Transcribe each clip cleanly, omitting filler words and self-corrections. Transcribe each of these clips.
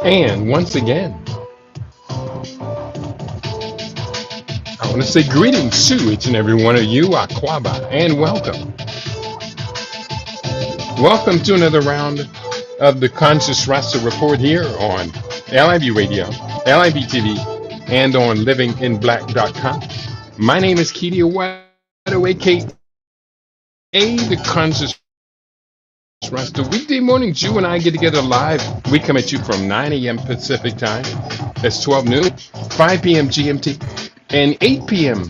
And once again, I want to say greetings to each and every one of you, Aquaba, and welcome. Welcome to another round of the Conscious Rasta Report here on LIB Radio, LIB TV, and on livinginblack.com. My name is Keedy Awado, aka the Conscious Rasta. Weekday mornings, you and I get together live. We come at you from 9 a.m. Pacific time. That's 12 noon, 5 p.m. GMT, and 8 p.m.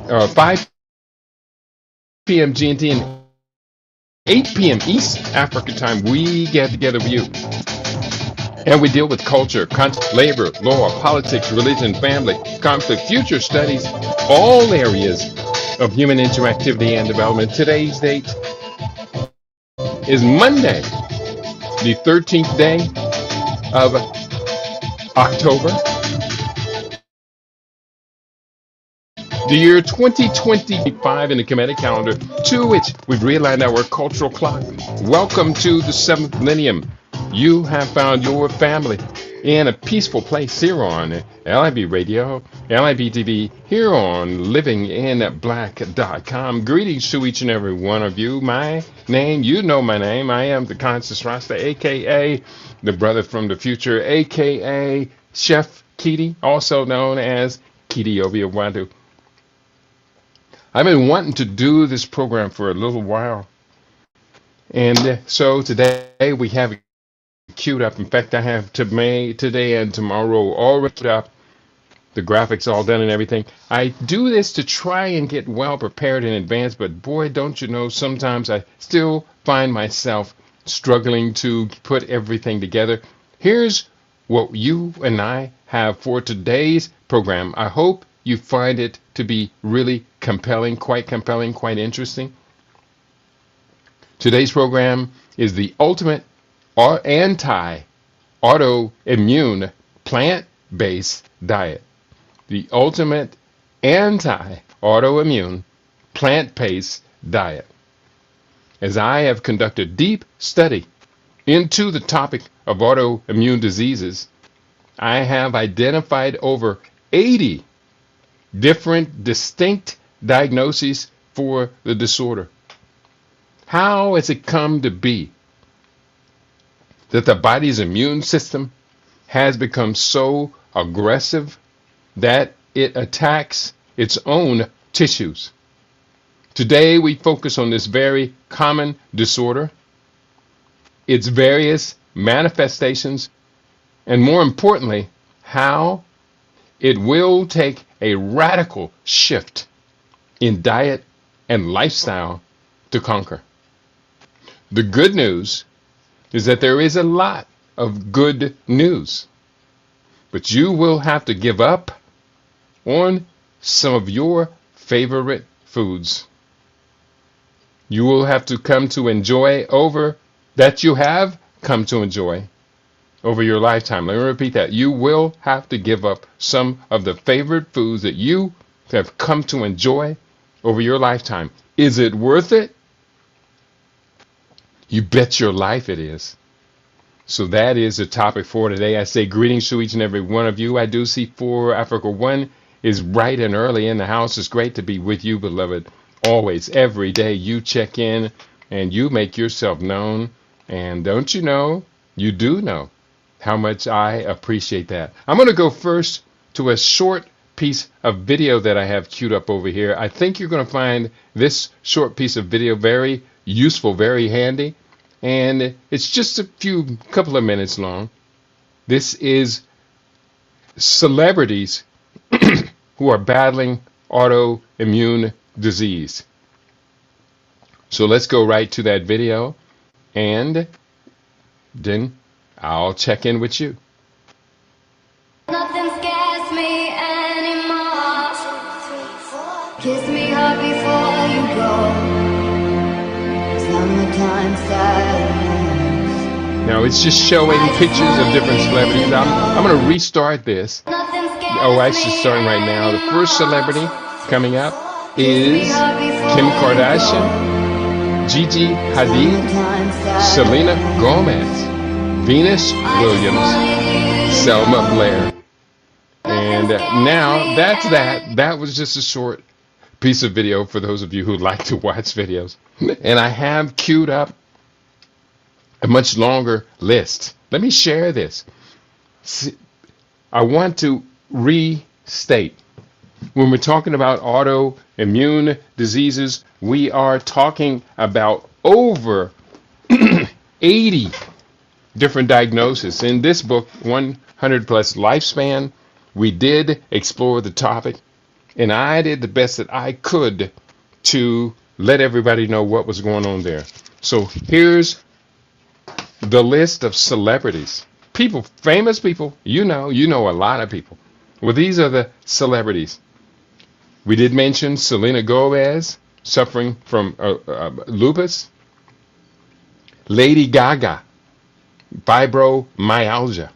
5 p.m. GMT and 8 p.m. East Africa time. We get together with you. And we deal with culture, labor, law, politics, religion, family, conflict, future studies, all areas of human interactivity and development. Today's date is Monday, the 13th day of October, the year 2025 in the Kemetic calendar, to which we've realigned our cultural clock. Welcome to the 7th millennium. You have found your family in a peaceful place here on LIB Radio, LIB TV, here on livinginblack.com. Greetings to each and every one of you. My name, you know my name. I am the Conscious Rasta, a.k.a. the brother from the future, a.k.a. Chef Keedy, also known as Keedy Awado. I've been wanting to do this program for a little while. And so today we have it queued up. In fact, I have today and tomorrow all wrapped up, the graphics all done and everything. I do this to try and get well prepared in advance, but boy, don't you know, sometimes I still find myself struggling to put everything together. Here's what you and I have for today's program. I hope you find it to be really compelling, quite interesting. Today's program is the ultimate anti-autoimmune plant-based diet. The ultimate anti-autoimmune plant-based diet. As I have conducted deep study into the topic of autoimmune diseases, I have identified over 80 different distinct diagnoses for the disorder. How has it come to be that the body's immune system has become so aggressive that it attacks its own tissues? Today we focus on this very common disorder, its various manifestations, and more importantly, how it will take a radical shift in diet and lifestyle to conquer. The good news is that there is a lot of good news, but you will have to give up on some of your favorite foods. You will have to come to enjoy over your lifetime. Let me repeat that. You will have to give up some of the favorite foods that you have come to enjoy over your lifetime. Is it worth it? You bet your life it is. So that is the topic for today. I say greetings to each and every one of you. I do see 4 Africa 1 is bright and early in the house. It's great to be with you, beloved. Always, every day you check in and you make yourself known. And don't you know, you do know how much I appreciate that. I'm going to go first to a short piece of video that I have queued up over here. I think you're going to find this short piece of video very useful, very handy, and it's just a couple of minutes long. This is celebrities who are battling autoimmune disease. So let's go right to that video, and then I'll check in with you. Nothing scares me anymore. Kiss me hard before you go. Summertime sadness. Now it's just showing pictures of different celebrities. I'm going to restart this. Oh, actually starting right now. The first celebrity coming up is Kim Kardashian, Gigi Hadid, Selena Gomez. Venus Williams, Selma Blair. And now that's that. That was just a short piece of video for those of you who like to watch videos. And I have queued up a much longer list. Let me share this. I want to restate. When we're talking about autoimmune diseases, we are talking about over 80 different diagnoses. In this book, 100 plus lifespan, we did explore the topic, and I did the best that I could to let everybody know what was going on there. So here's the list of celebrities. People, famous people, you know a lot of people. Well, these are the celebrities. We did mention Selena Gomez, suffering from lupus. Lady Gaga, fibromyalgia.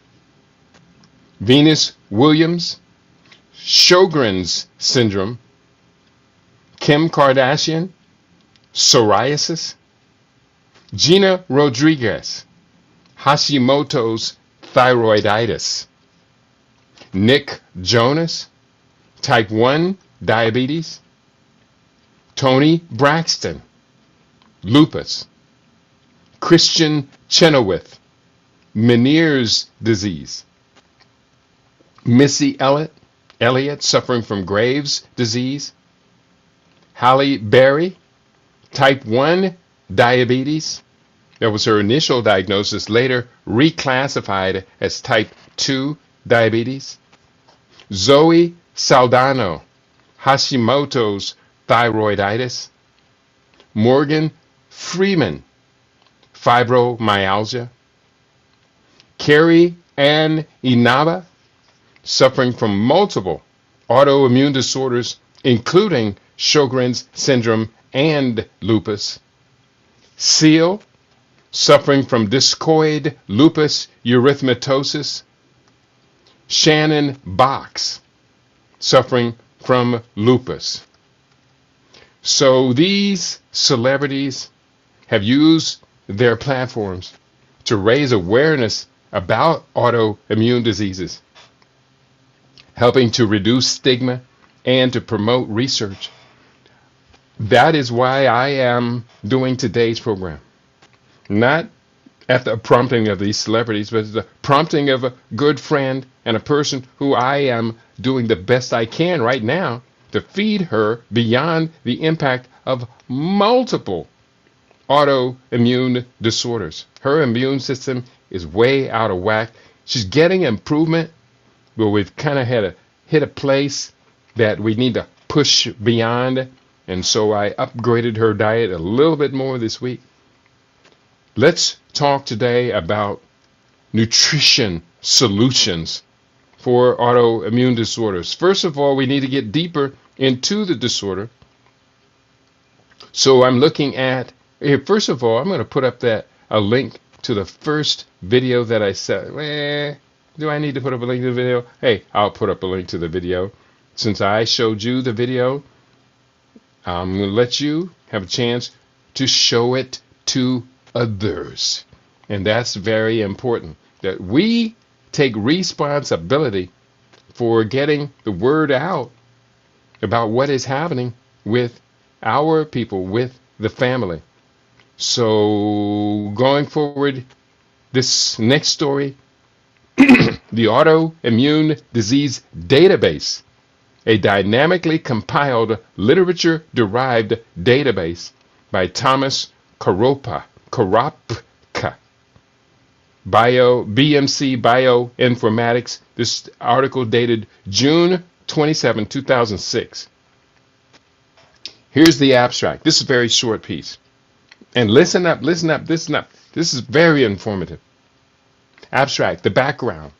Venus Williams, Sjogren's syndrome. Kim Kardashian, psoriasis. Gina Rodriguez, Hashimoto's thyroiditis. Nick Jonas, type 1 diabetes. Tony Braxton, lupus. Christian Chenoweth, Meniere's disease. Missy Elliott, suffering from Graves' disease. Halle Berry, type 1 diabetes. That was her initial diagnosis, later reclassified as type 2 diabetes. Zoe Saldana, Hashimoto's thyroiditis. Morgan Freeman, fibromyalgia. Carrie Ann Inaba, suffering from multiple autoimmune disorders, including Sjogren's syndrome and lupus. Seal, suffering from discoid lupus erythematosus. Shannon Box, suffering from lupus. So these celebrities have used their platforms to raise awareness about autoimmune diseases, helping to reduce stigma and to promote research. That is why I am doing today's program. Not at the prompting of these celebrities, but the prompting of a good friend and a person who I am doing the best I can right now to feed her beyond the impact of multiple autoimmune disorders. Her immune system is way out of whack. She's getting improvement, but we've kind of had to hit a place that we need to push beyond. And so I upgraded her diet a little bit more this week. Let's talk today about nutrition solutions for autoimmune disorders. First of all, we need to get deeper into the disorder. So I'm looking at here. First of all, I'm going to put up a link to the first video that I said. Do I need to put up a link to the video? Hey, I'll put up a link to the video. Since I showed you the video, I'm going to let you have a chance to show it to others. And that's very important, that we take responsibility for getting the word out about what is happening with our people, with the family. So going forward, this next story, the Autoimmune Disease Database, a dynamically compiled literature-derived database by Thomas Koropka, BMC Bioinformatics. This article dated June 27, 2006. Here's the abstract. This is a very short piece. And listen up. This is very informative. Abstract, the background.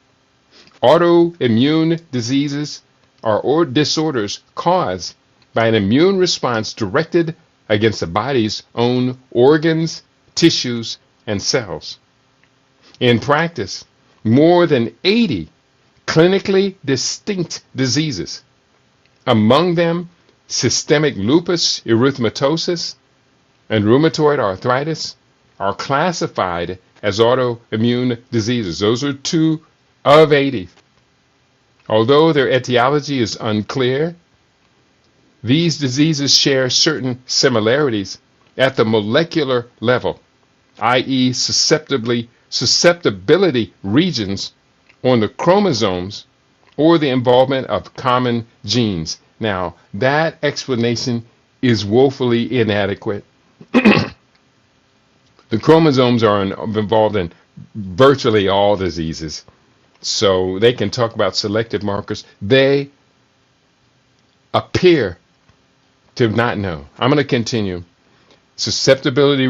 Autoimmune diseases are disorders caused by an immune response directed against the body's own organs, tissues, and cells. In practice, more than 80 clinically distinct diseases, among them systemic lupus erythematosus and rheumatoid arthritis, are classified as autoimmune diseases. Those are 2 of 80. Although their etiology is unclear, these diseases share certain similarities at the molecular level, i.e. susceptibility regions on the chromosomes or the involvement of common genes. Now, that explanation is woefully inadequate. The chromosomes are involved in virtually all diseases. So they can talk about selective markers. They appear to not know. I'm going to continue. Susceptibility,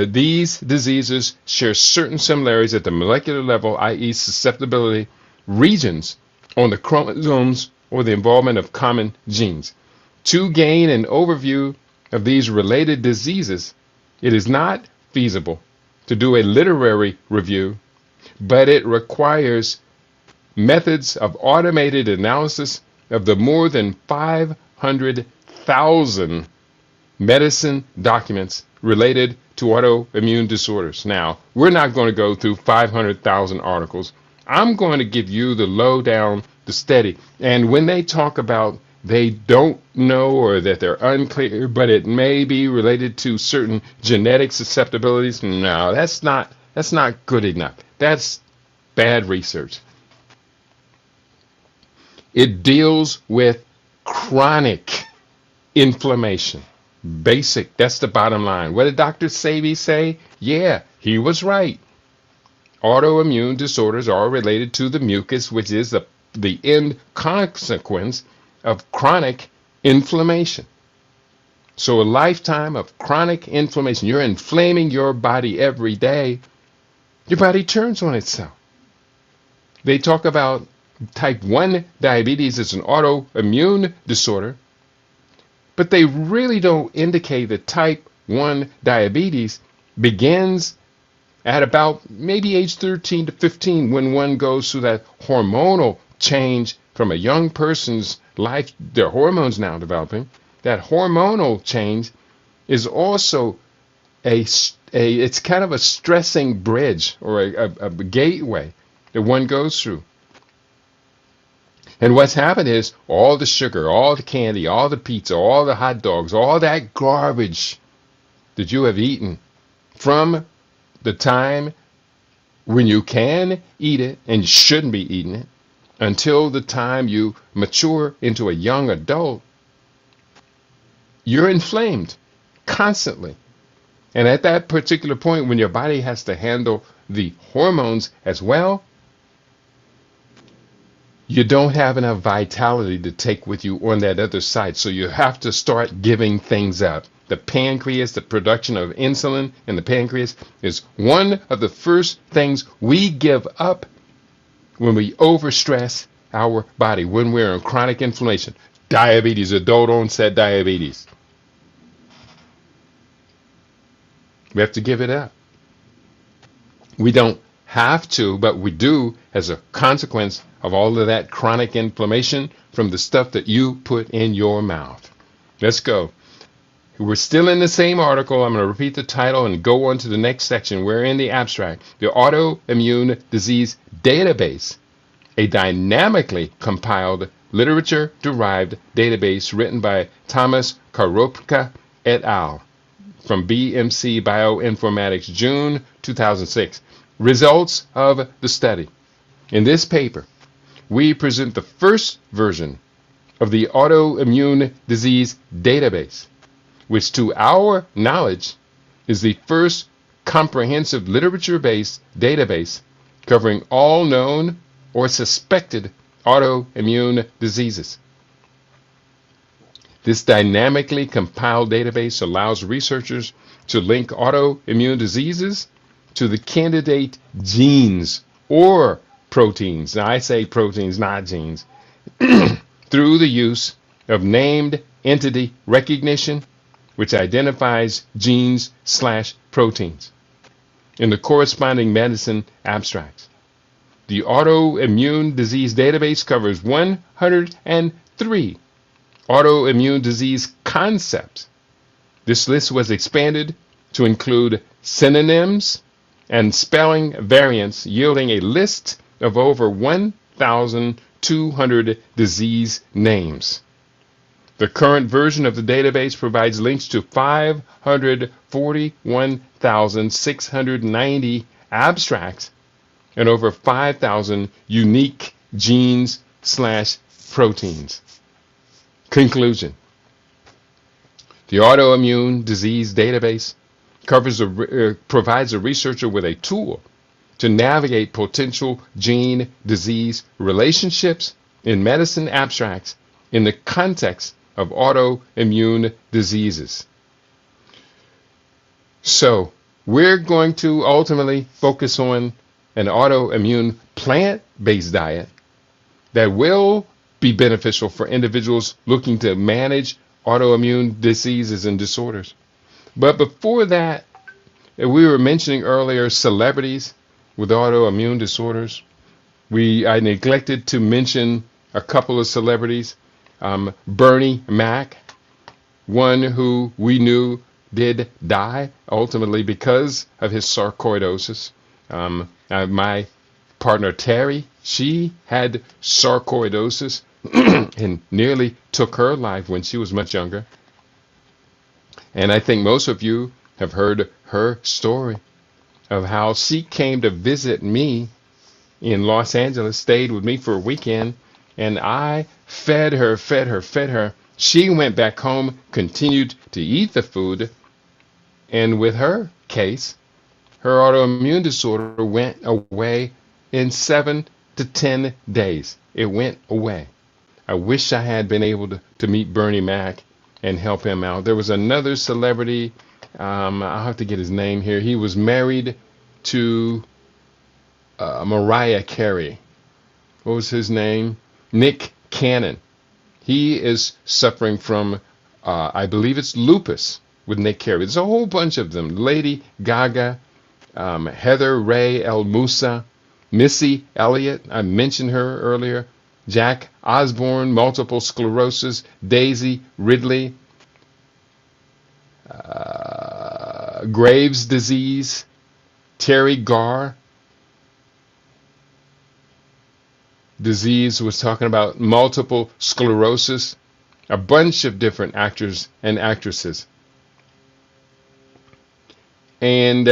these diseases share certain similarities at the molecular level, i.e. susceptibility regions on the chromosomes or the involvement of common genes. To gain an overview of these related diseases, it is not feasible to do a literary review, but it requires methods of automated analysis of the more than 500,000 medicine documents related to autoimmune disorders. Now, we're not going to go through 500,000 articles. I'm going to give you the lowdown, the steady. And when they talk about they don't know or that they're unclear, but it may be related to certain genetic susceptibilities, no, that's not good enough. That's bad research. It deals with chronic inflammation. Basic, that's the bottom line. What did Dr. Savy say? Yeah, he was right. Autoimmune disorders are related to the mucus, which is the end consequence of chronic inflammation. So a lifetime of chronic inflammation, you're inflaming your body every day, your body turns on itself. They talk about type 1 diabetes as an autoimmune disorder, but they really don't indicate that type 1 diabetes begins at about maybe age 13 to 15 when one goes through that hormonal change from a young person's life, their hormones now developing. That hormonal change is also it's kind of a stressing bridge or a gateway that one goes through. And what's happened is all the sugar, all the candy, all the pizza, all the hot dogs, all that garbage that you have eaten from the time when you can eat it and you shouldn't be eating it until the time you mature into a young adult, you're inflamed constantly. And at that particular point, when your body has to handle the hormones as well, you don't have enough vitality to take with you on that other side. So you have to start giving things up. The pancreas, the production of insulin in the pancreas is one of the first things we give up when we overstress our body, when we're in chronic inflammation. Diabetes, adult onset diabetes. We have to give it up. We don't have to, but we do as a consequence of all of that chronic inflammation from the stuff that you put in your mouth. Let's go. We're still in the same article. I'm going to repeat the title and go on to the next section. We're in the abstract. The Autoimmune Disease Database, a dynamically compiled literature-derived database written by Thomas Karopka et al. From BMC Bioinformatics, June 2006. Results of the study. In this paper, we present the first version of the Autoimmune Disease Database, which to our knowledge is the first comprehensive literature-based database covering all known or suspected autoimmune diseases. This dynamically compiled database allows researchers to link autoimmune diseases to the candidate genes or proteins. Now I say proteins, not genes, through the use of named entity recognition, which identifies genes/proteins in the corresponding medicine abstracts. The Autoimmune Disease Database covers 103 autoimmune disease concepts. This list was expanded to include synonyms and spelling variants, yielding a list of over 1,200 disease names. The current version of the database provides links to 541,690 abstracts and over 5,000 unique genes/proteins. Conclusion. The autoimmune disease database provides a researcher with a tool to navigate potential gene-disease relationships in medicine abstracts in the context of autoimmune diseases. So, we're going to ultimately focus on an autoimmune plant-based diet that will be beneficial for individuals looking to manage autoimmune diseases and disorders. But before that, we were mentioning earlier celebrities with autoimmune disorders. I neglected to mention a couple of celebrities. Bernie Mac, one who we knew did die ultimately because of his sarcoidosis. My partner Terry, she had sarcoidosis and nearly took her life when she was much younger. And I think most of you have heard her story of how she came to visit me in Los Angeles, stayed with me for a weekend, and I fed her. She went back home, continued to eat the food, and with her case, her autoimmune disorder went away in 7 to 10 days. It went away. I wish I had been able to meet Bernie Mac and help him out. There was another celebrity, I'll have to get his name here. He was married to Mariah Carey. What was his name? Nick Cannon. He is suffering from, I believe it's lupus with Nick Carey. There's a whole bunch of them. Lady Gaga, Heather Ray El Moussa, Missy Elliott, I mentioned her earlier, Jack Osborne, multiple sclerosis, Daisy Ridley, Graves' disease, Terry Garr disease, was talking about multiple sclerosis, a bunch of different actors and actresses. And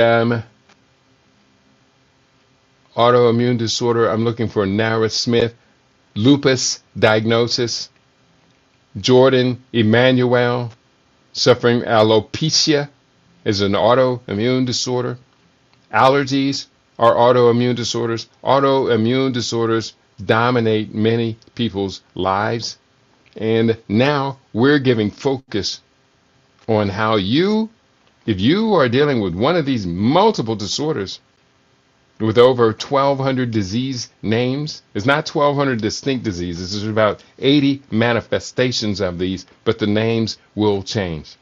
autoimmune disorder, I'm looking for Nara Smith, lupus diagnosis, Jordan Emmanuel, suffering alopecia is an autoimmune disorder. Allergies are autoimmune disorders. Autoimmune disorders dominate many people's lives. And now we're giving focus on how if you are dealing with one of these multiple disorders with over 1,200 disease names, it's not 1,200 distinct diseases, there's about 80 manifestations of these, but the names will change.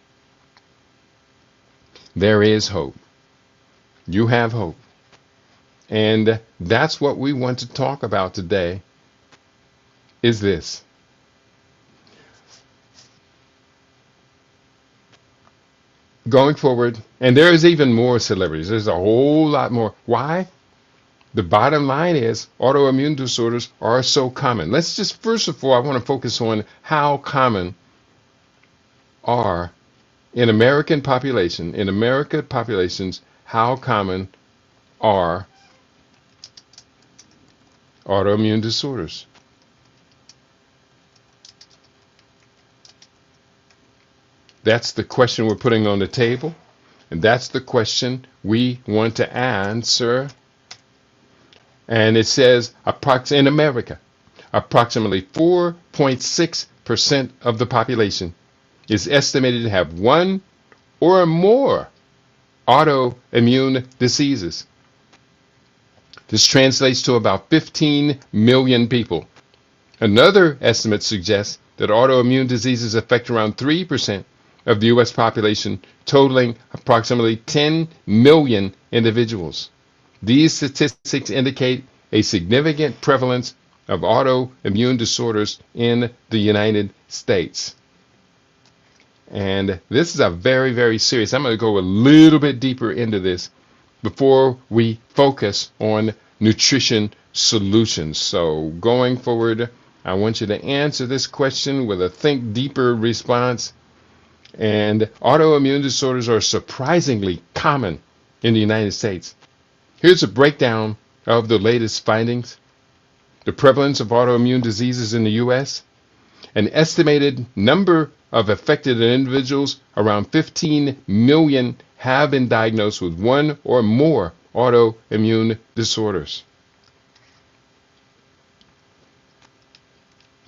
There is hope. You have hope. And that's what we want to talk about today, is this. Going forward, and there is even more celebrities. There's a whole lot more. Why? The bottom line is autoimmune disorders are so common. Let's just, first of all, I want to focus on how common are in American populations, how common are autoimmune disorders. That's the question we're putting on the table, and that's the question we want to answer. And it says, in America, approximately 4.6% of the population is estimated to have one or more autoimmune diseases. This translates to about 15 million people. Another estimate suggests that autoimmune diseases affect around 3% of the U.S. population, totaling approximately 10 million individuals. These statistics indicate a significant prevalence of autoimmune disorders in the United States. And this is a very, very serious. I'm going to go a little bit deeper into this before we focus on nutrition solutions. So going forward, I want you to answer this question with a think deeper response. And autoimmune disorders are surprisingly common in the United States. Here's a breakdown of the latest findings. The prevalence of autoimmune diseases in the U.S. An estimated number of affected individuals, around 15 million, have been diagnosed with one or more autoimmune disorders.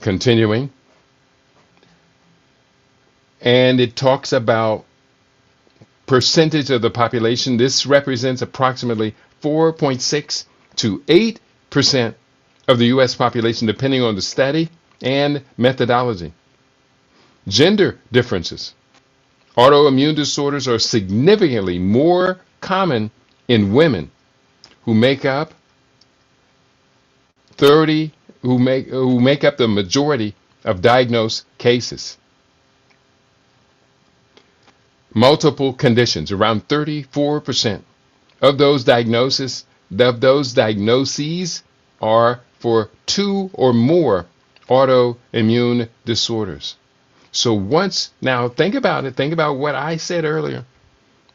Continuing, and it talks about percentage of the population. This represents approximately 4.6 to 8% of the U.S. population, depending on the study and methodology. Gender differences. Autoimmune disorders are significantly more common in women, who make up the majority of diagnosed cases. Multiple conditions. Around 34% of those diagnoses are for two or more autoimmune disorders. So now think about it. Think about what I said earlier,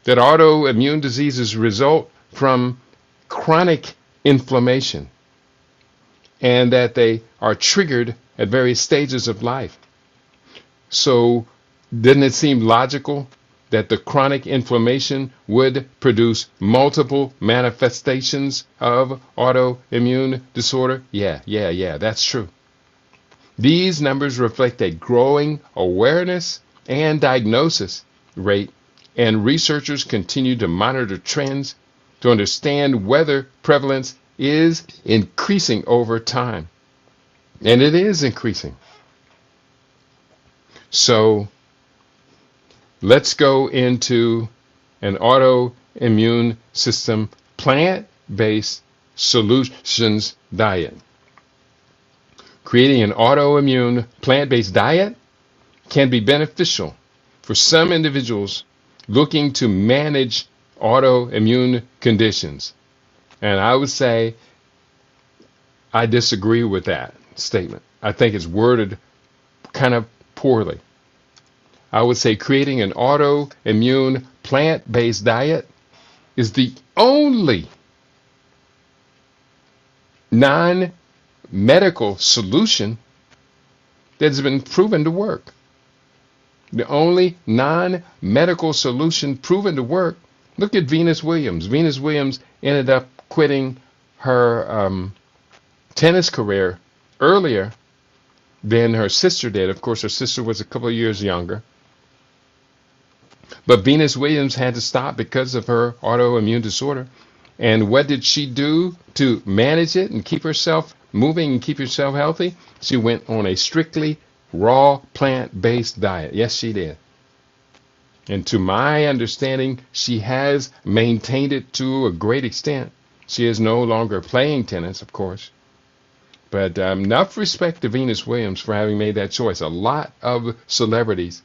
that autoimmune diseases result from chronic inflammation and that they are triggered at various stages of life. So didn't it seem logical that the chronic inflammation would produce multiple manifestations of autoimmune disorder? Yeah, that's true. These numbers reflect a growing awareness and diagnosis rate, and researchers continue to monitor trends to understand whether prevalence is increasing over time. And it is increasing. So let's go into an autoimmune system plant-based solutions diet. Creating an autoimmune plant-based diet can be beneficial for some individuals looking to manage autoimmune conditions. And I would say I disagree with that statement. I think it's worded kind of poorly. I would say creating an autoimmune plant-based diet is the only non-medical solution that's been proven to work. The only non-medical solution proven to work. Look at Venus Williams. Venus Williams ended up quitting her tennis career earlier than her sister did. Of course, her sister was a couple of years younger. But Venus Williams had to stop because of her autoimmune disorder. And what did she do to manage it and keep herself moving and keep herself healthy? She went on a strictly raw plant-based diet. Yes, she did. And to my understanding, she has maintained it to a great extent. She is no longer playing tennis, of course. But enough respect to Venus Williams for having made that choice. A lot of celebrities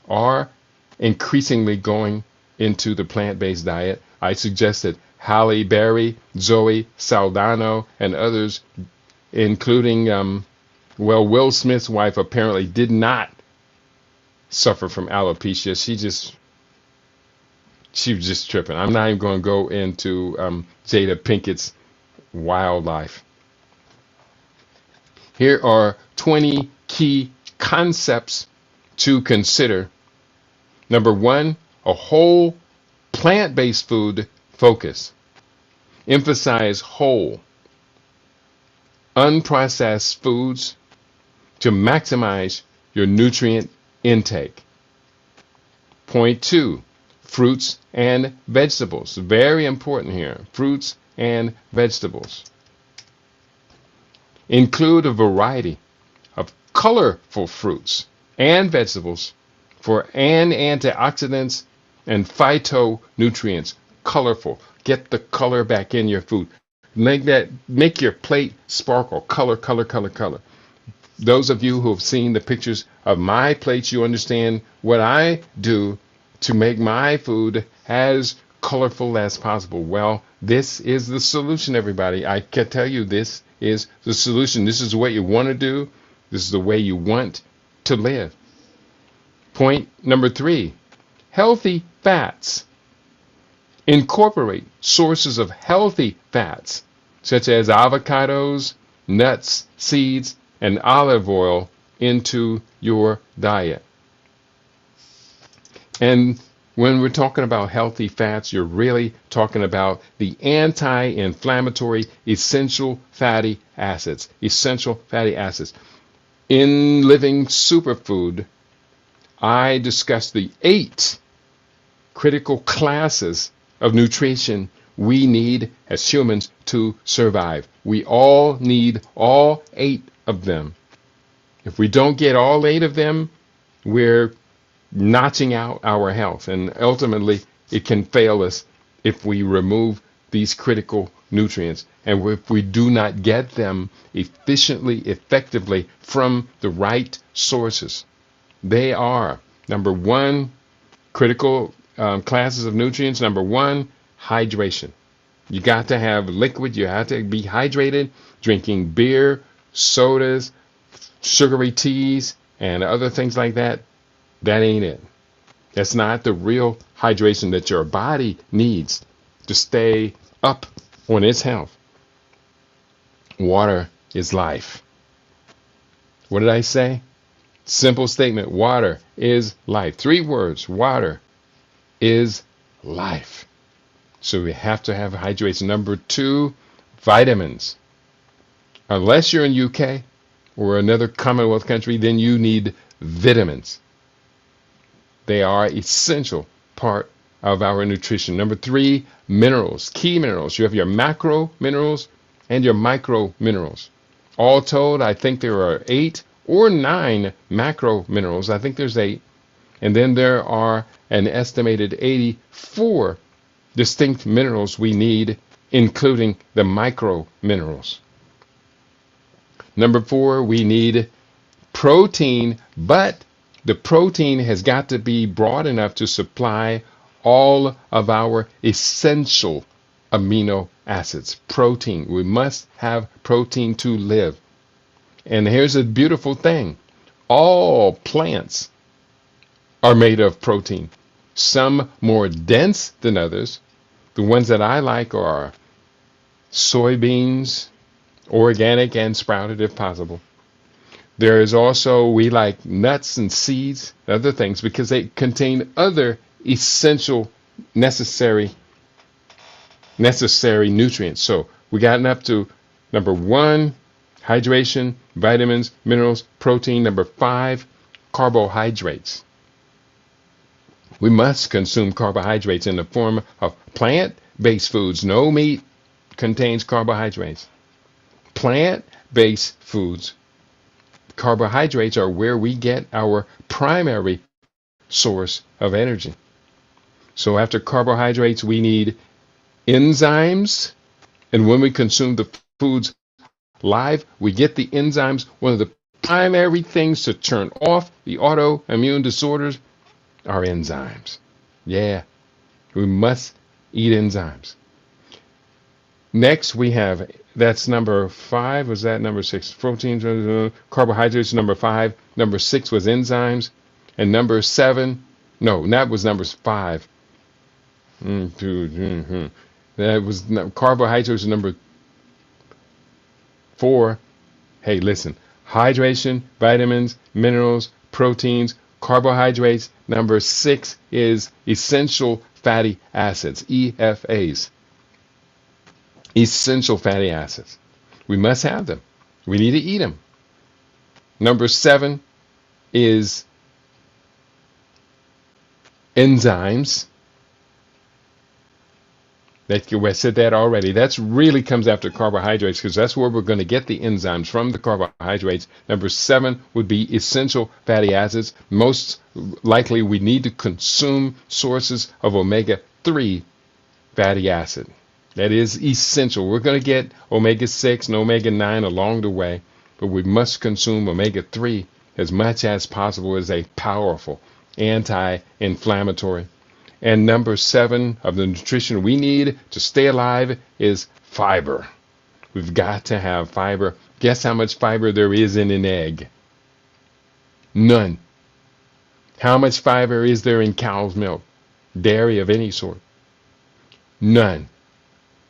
are increasingly going into the plant-based diet. I suggested Halle Berry, Zoe Saldana, and others, including, Will Smith's wife apparently did not suffer from alopecia. She was just tripping. I'm not even going to go into Jada Pinkett's wild life. Here are 20 key concepts to consider. Number one, a whole plant-based food focus. Emphasize whole, unprocessed foods to maximize your nutrient intake. Point two, fruits and vegetables. Very important here. Fruits and vegetables. Include a variety of colorful fruits and vegetables for antioxidants and phytonutrients. Colorful. Get the color back in your food. Make your plate sparkle. Color. Those of you who have seen the pictures of my plates, you understand what I do to make my food as colorful as possible. Well, this is the solution, everybody. I can tell you this is the solution. This is what you want to do. This is the way you want to live. Point number 3, healthy fats. Incorporate sources of healthy fats, such as avocados, nuts, seeds, and olive oil into your diet. And when we're talking about healthy fats, you're really talking about the anti-inflammatory essential fatty acids. Essential fatty acids. In Living Superfood, I discussed the 8 critical classes of nutrition we need as humans to survive. We all need all 8 of them. If we don't get all 8 of them, we're notching out our health, and ultimately it can fail us if we remove these critical nutrients and if we do not get them efficiently, effectively from the right sources. They are, number 1, critical classes of nutrients. Number 1, hydration. You got to have liquid. You have to be hydrated. Drinking beer, sodas, sugary teas, and other things like that, that ain't it. That's not the real hydration that your body needs to stay up on its health. Water is life. What did I say? Simple statement. Water is life. 3 words. Water is life. So we have to have hydration. Number 2, vitamins. Unless you're in UK or another Commonwealth country, then you need vitamins. They are essential part of our nutrition. Number 3, minerals, key minerals. You have your macro minerals and your micro minerals. All told, I think there are 8 or 9 macro minerals. I think there's 8. And then there are an estimated 84 distinct minerals we need, including the micro minerals. Number 4, we need protein, but the protein has got to be broad enough to supply all of our essential amino acids. Protein. We must have protein to live. And here's a beautiful thing. All plants are made of protein. Some more dense than others. The ones that I like are soybeans, organic and sprouted if possible. There is also, we like nuts and seeds, other things, because they contain other essential, necessary nutrients. So we gotten up to number 1, hydration, vitamins, minerals, protein. Number 5, carbohydrates. We must consume carbohydrates in the form of plant-based foods. No meat contains carbohydrates. Plant-based foods. Carbohydrates are where we get our primary source of energy. So after carbohydrates, we need enzymes. And when we consume the foods live, we get the enzymes. One of the primary things to turn off the autoimmune disorders are enzymes. Yeah, we must eat enzymes. Next, we have, that's number 5. Was that number 6? Protein, carbohydrates, number 5. Number 6 was enzymes. And number 7, no, that was number 5. That was carbohydrates, number 4. Hey, listen, hydration, vitamins, minerals, proteins, carbohydrates. Number 6 is essential fatty acids, EFAs. Essential fatty acids. We must have them. We need to eat them. Number 7 is enzymes. I said that already. That really comes after carbohydrates because that's where we're going to get the enzymes from, the carbohydrates. Number 7 would be essential fatty acids. Most likely we need to consume sources of omega-3 fatty acid. That is essential. We're going to get omega-6 and omega-9 along the way, but we must consume omega-3 as much as possible as a powerful anti-inflammatory. And number 7 of the nutrition we need to stay alive is fiber. We've got to have fiber. Guess how much fiber there is in an egg? None. How much fiber is there in cow's milk? Dairy of any sort? None.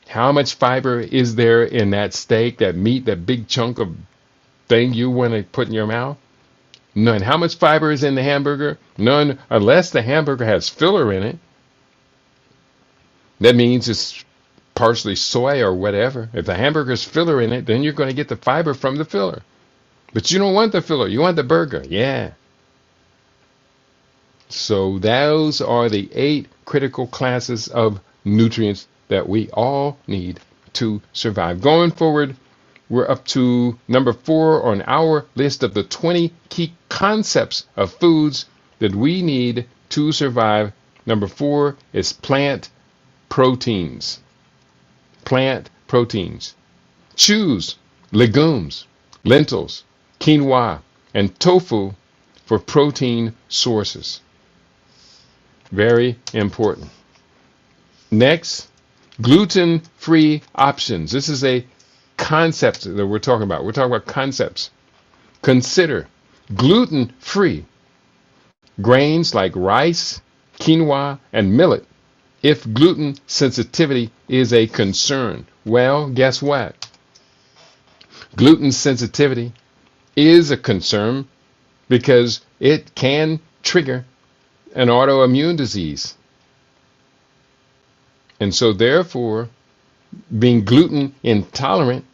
How much fiber is there in that steak, that meat, that big chunk of thing you want to put in your mouth? None. How much fiber is in the hamburger? None, unless the hamburger has filler in it. That means it's partially soy or whatever. If the hamburger's filler in it, then you're going to get the fiber from the filler. But you don't want the filler. You want the burger. Yeah. So those are the 8 critical classes of nutrients that we all need to survive. Going forward, we're up to number 4 on our list of the 20 key concepts of foods that we need to survive. Number 4 is plant proteins. Plant proteins. Choose legumes, lentils, quinoa, and tofu for protein sources. Very important. Next, gluten-free options. This is a concept that we're talking about. We're talking about concepts. Consider gluten-free grains like rice, quinoa, and millet if gluten sensitivity is a concern. Well, guess what? Gluten sensitivity is a concern because it can trigger an autoimmune disease. And so therefore, being gluten intolerant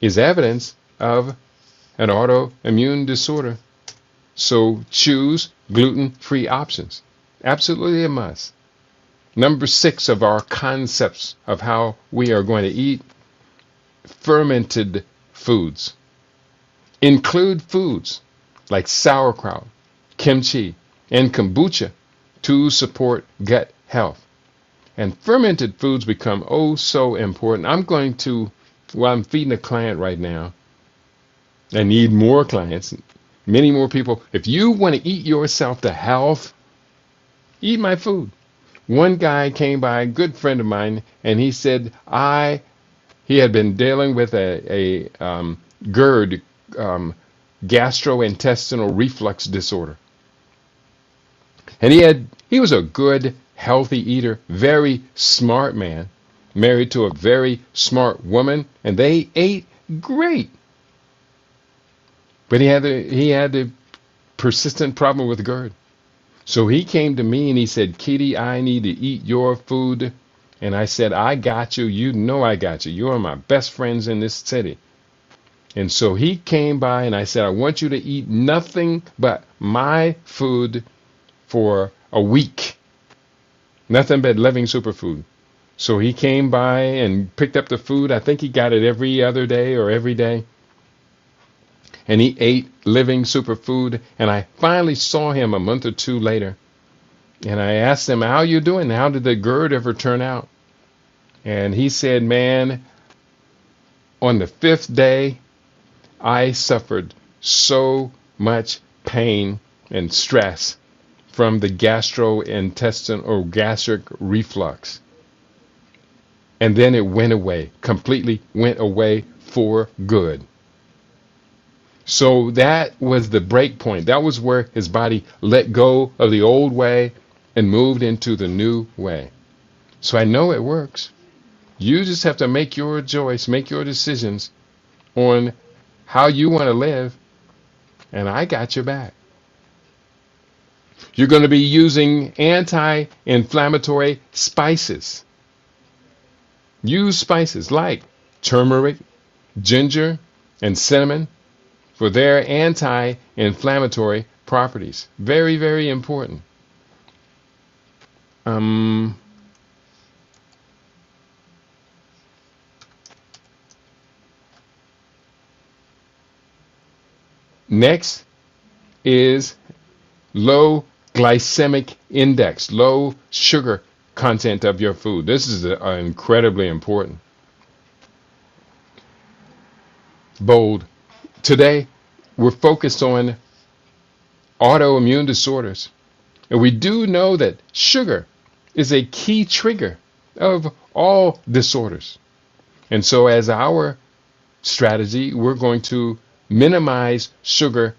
is evidence of an autoimmune disorder. So choose gluten-free options. Absolutely a must. Number 6 of our concepts of how we are going to eat: fermented foods. Include foods like sauerkraut, kimchi, and kombucha to support gut health. And fermented foods become oh so important. I'm feeding a client right now. I need more clients, many more people. If you want to eat yourself to health, eat my food. One guy came by, a good friend of mine, and he said he had been dealing with a GERD, gastrointestinal reflux disorder. And he was a good, healthy eater, very smart man, married to a very smart woman, and they ate great. But he had the persistent problem with GERD. So he came to me and he said, "Kitty, I need to eat your food." And I said, "I got you. You know I got you. You are my best friends in this city." And so he came by and I said, "I want you to eat nothing but my food for a week. Nothing but living superfood." So he came by and picked up the food. I think he got it every other day or every day. And he ate living superfood. And I finally saw him a month or 2 later. And I asked him, "How you doing? How did the GERD ever turn out?" And he said, "Man, on the 5th day, I suffered so much pain and stress from the gastrointestinal or gastric reflux. And then it went away, completely went away for good." So that was the break point. That was where his body let go of the old way and moved into the new way. So I know it works. You just have to make your choice, make your decisions on how you want to live, and I got your back. You're going to be using anti-inflammatory spices. Use spices like turmeric, ginger, and cinnamon for their anti-inflammatory properties. Very, very important. Next is low glycemic index, low sugar content of your food. This is incredibly important. Bold. Today, we're focused on autoimmune disorders. And we do know that sugar is a key trigger of all disorders. And so as our strategy, we're going to minimize sugar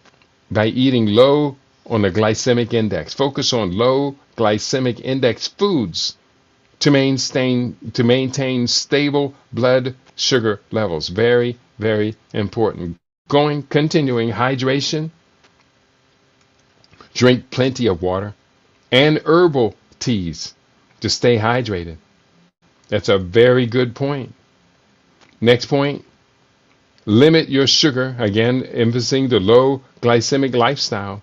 by eating low on the glycemic index. Focus on low glycemic index foods to maintain stable blood sugar levels. Very, very important. Continuing hydration, drink plenty of water and herbal teas to stay hydrated. That's a very good point. Next point, limit your sugar. Again, emphasizing the low glycemic lifestyle.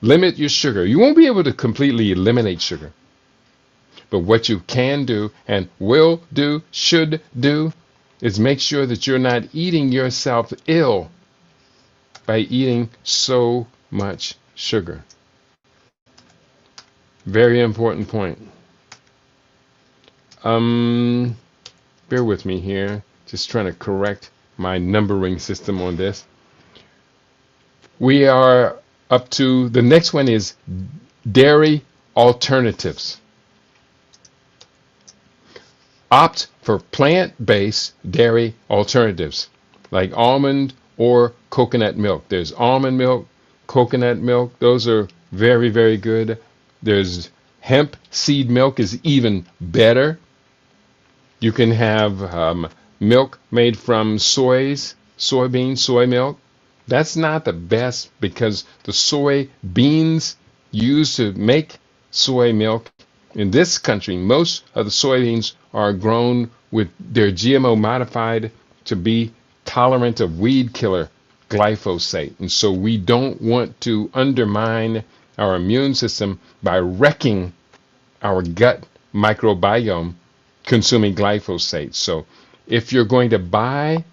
Limit your sugar. You won't be able to completely eliminate sugar. But what you can do and will do, should do, is make sure that you're not eating yourself ill by eating so much sugar. Very important point. Bear with me here. Just trying to correct my numbering system on this. We are up to the next one is dairy alternatives. Opt for plant-based dairy alternatives like almond or coconut milk. There's almond milk, coconut milk. Those are very, very good. There's hemp seed milk is even better. You can have milk made from soybeans, soy milk. That's not the best because the soybeans used to make soy milk in this country, most of the soybeans are grown with their GMO modified to be tolerant of weed killer glyphosate. And so we don't want to undermine our immune system by wrecking our gut microbiome consuming glyphosate. So if you're going to buy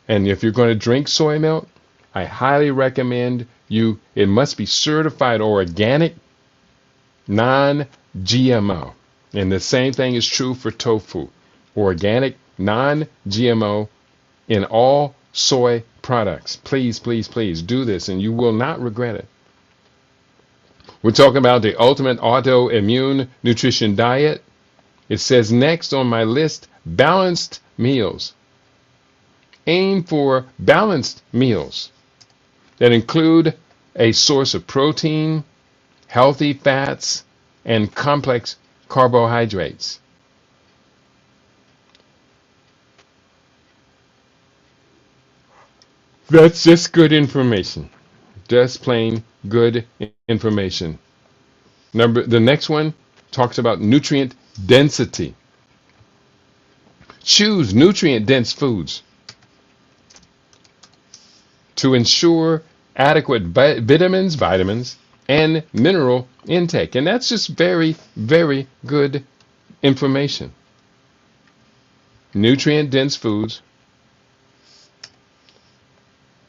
and if you're going to drink soy milk, I highly recommend it must be certified organic, non-GMO. And the same thing is true for tofu. Organic, non-GMO in all soy products. Please, please, please do this and you will not regret it. We're talking about the ultimate autoimmune nutrition diet. It says next on my list, balanced meals. Aim for balanced meals that include a source of protein, healthy fats, and complex carbohydrates. That's just good information. Just plain good information. The next one talks about nutrient density. Choose nutrient-dense foods to ensure adequate vitamins, and mineral intake. And that's just very, very good information. Nutrient-dense foods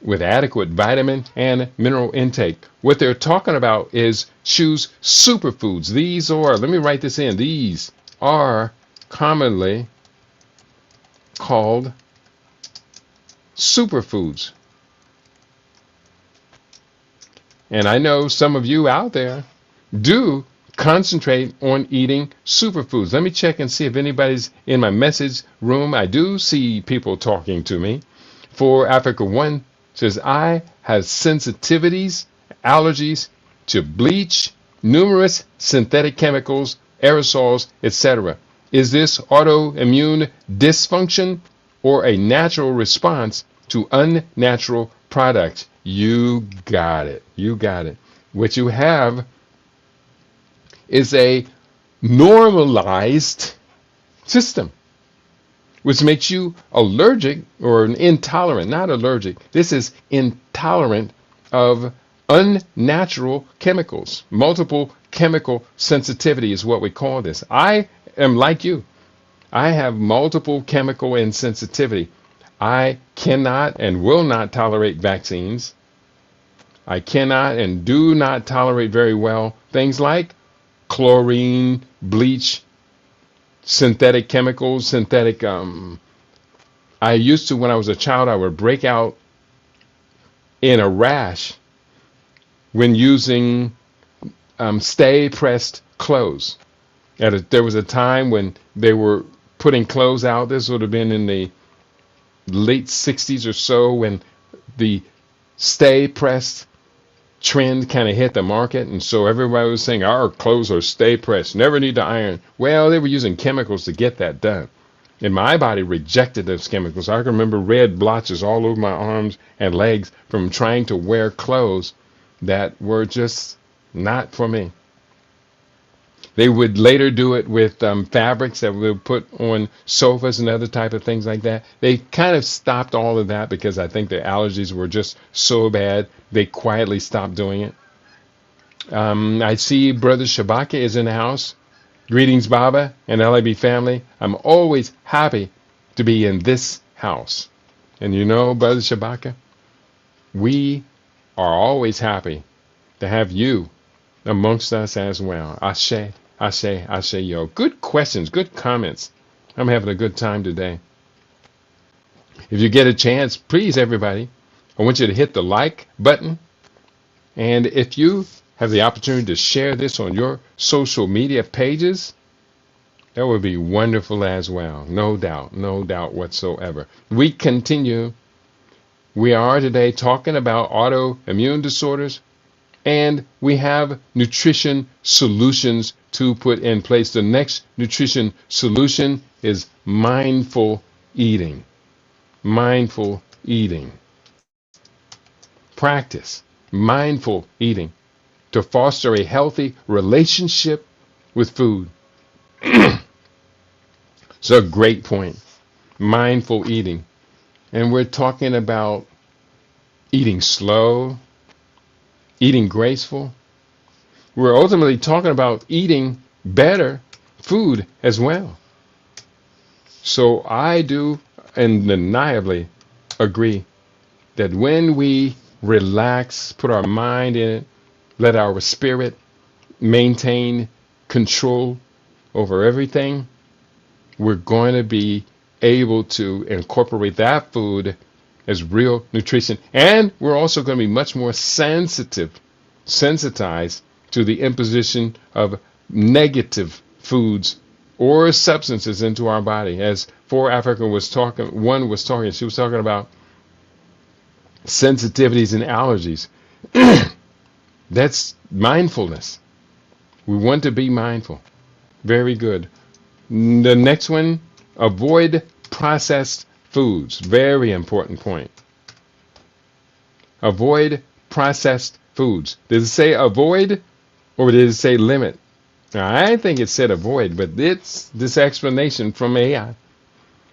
with adequate vitamin and mineral intake. What they're talking about is choose superfoods. These are, let me write this in, these are commonly called superfoods. And I know some of you out there do concentrate on eating superfoods. Let me check and see if anybody's in my message room. I do see people talking to me. For Africa 1 says, I have sensitivities, allergies to bleach, numerous synthetic chemicals, aerosols, etc. Is this autoimmune dysfunction or a natural response to unnatural products? You got it. You got it. What you have is a normalized system, which makes you allergic or intolerant, not allergic. This is intolerant of unnatural chemicals. Multiple chemical sensitivity is what we call this. I am like you. I have multiple chemical insensitivity. I cannot and will not tolerate vaccines. I cannot and do not tolerate very well things like chlorine, bleach, synthetic chemicals, I used to, when I was a child, I would break out in a rash when using stay pressed clothes. There was a time when they were putting clothes out. This would have been in the late 60s or so, when the stay pressed trend kind of hit the market. And so everybody was saying our clothes are stay pressed, never need to iron. Well, they were using chemicals to get that done. And my body rejected those chemicals. I can remember red blotches all over my arms and legs from trying to wear clothes that were just not for me. They would later do it with fabrics that we would put on sofas and other type of things like that. They kind of stopped all of that because I think the allergies were just so bad. They quietly stopped doing it. I see Brother Shabaka is in the house. Greetings, Baba and LAB family. I'm always happy to be in this house. And you know, Brother Shabaka, we are always happy to have you amongst us as well. Ashe, Ashe, Ashe, yo. Good questions, good comments. I'm having a good time today. If you get a chance, please, everybody, I want you to hit the like button. And if you have the opportunity to share this on your social media pages, that would be wonderful as well. No doubt whatsoever. We continue. We are today talking about autoimmune disorders, and we have nutrition solutions to put in place. The next nutrition solution is mindful eating. Mindful eating. Practice mindful eating to foster a healthy relationship with food. It's a great point. Mindful eating. And we're talking about eating slow, eating graceful. We're ultimately talking about eating better food as well. So I do undeniably agree that when we relax, put our mind in it, let our spirit maintain control over everything, we're going to be able to incorporate that food as real nutrition. And we're also going to be much more sensitized to the imposition of negative foods or substances into our body. As Africa was talking, she was talking about sensitivities and allergies. That's mindfulness. We want to be mindful. Very good. The next one, avoid processed foods. Very important point. Avoid processed foods. Does it say avoid or did it say limit? Now, I think it said avoid, but it's this explanation from AI. It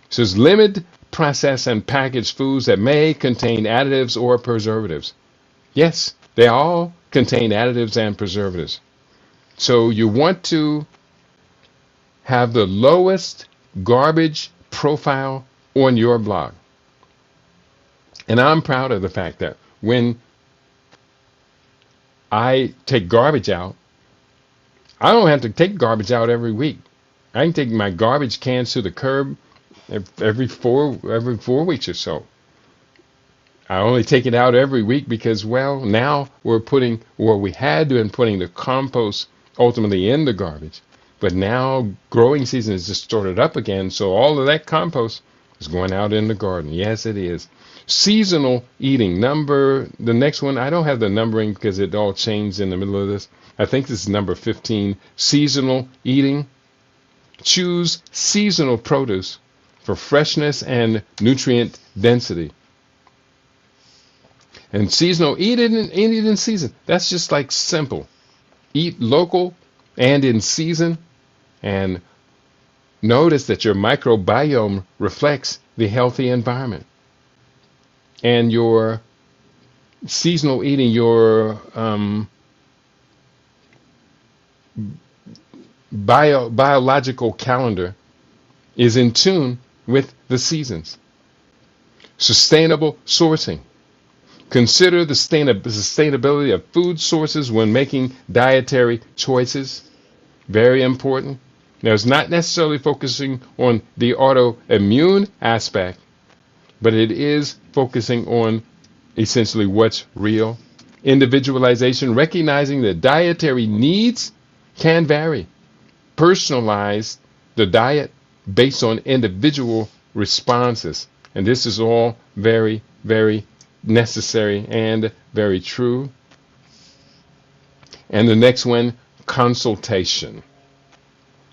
says limit processed and packaged foods that may contain additives or preservatives. Yes, they all contain additives and preservatives. So you want to have the lowest garbage profile on your blog. And I'm proud of the fact that when I take garbage out, I don't have to take garbage out every week. I can take my garbage cans to the curb every four weeks or so. I only take it out every week because, well, now we had been putting the compost ultimately in the garbage. But now growing season has just started up again, so all of that compost is going out in the garden. Yes, it is. Seasonal eating. The next one, I don't have the numbering because it all changed in the middle of this. I think this is number 15. Seasonal eating. Choose seasonal produce for freshness and nutrient density. And seasonal, eat it in season. That's just like simple. Eat local and in season, and notice that your microbiome reflects the healthy environment. And your seasonal eating, your biological calendar is in tune with the seasons. Sustainable sourcing. Consider the sustainability of food sources when making dietary choices. Very important. Now, it's not necessarily focusing on the autoimmune aspect, but it is focusing on essentially what's real. Individualization, recognizing that dietary needs can vary. personalize the diet based on individual responses. And this is all very, very necessary and very true. And the next one, consultation.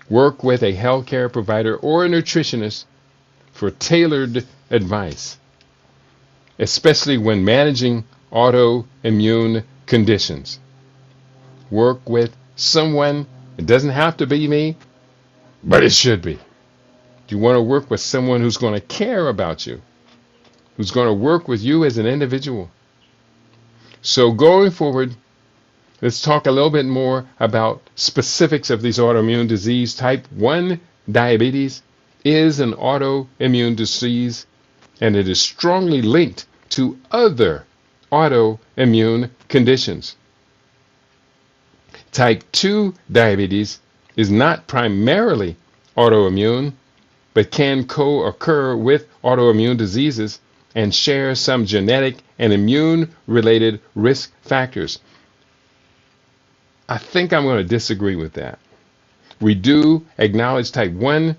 Work with a healthcare provider or a nutritionist for tailored advice, especially when managing autoimmune conditions. Work with someone. It doesn't have to be me, but it should be. You want to work with someone who's going to care about you, who's going to work with you as an individual. So going forward, let's talk a little bit more about specifics of these autoimmune disease. Type 1 diabetes is an autoimmune disease, and it is strongly linked to other autoimmune conditions. Type 2 diabetes is not primarily autoimmune, but can co-occur with autoimmune diseases and share some genetic and immune-related risk factors. I think I'm going to disagree with that. We do acknowledge type 1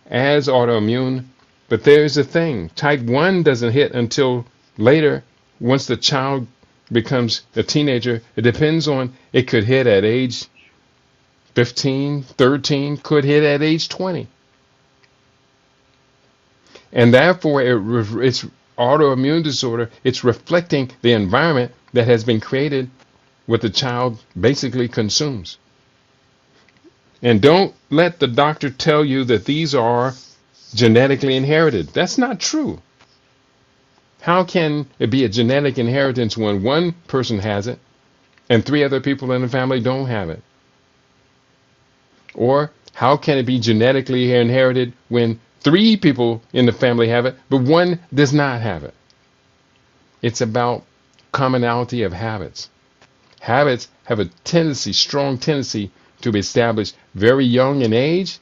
as autoimmune, but there's a thing. Type 1 doesn't hit until later, once the child becomes a teenager. It depends on, it could hit at age 15, 13, could hit at age 20. And therefore, it's autoimmune disorder. It's reflecting the environment that has been created, what the child basically consumes. And don't let the doctor tell you that these are genetically inherited. That's not true. How can it be a genetic inheritance when one person has it and 3 other people in the family don't have it? Or how can it be genetically inherited when 3 people in the family have it, but 1 does not have it? It's about commonality of habits. Habits have a tendency, strong tendency, to be established very young in age,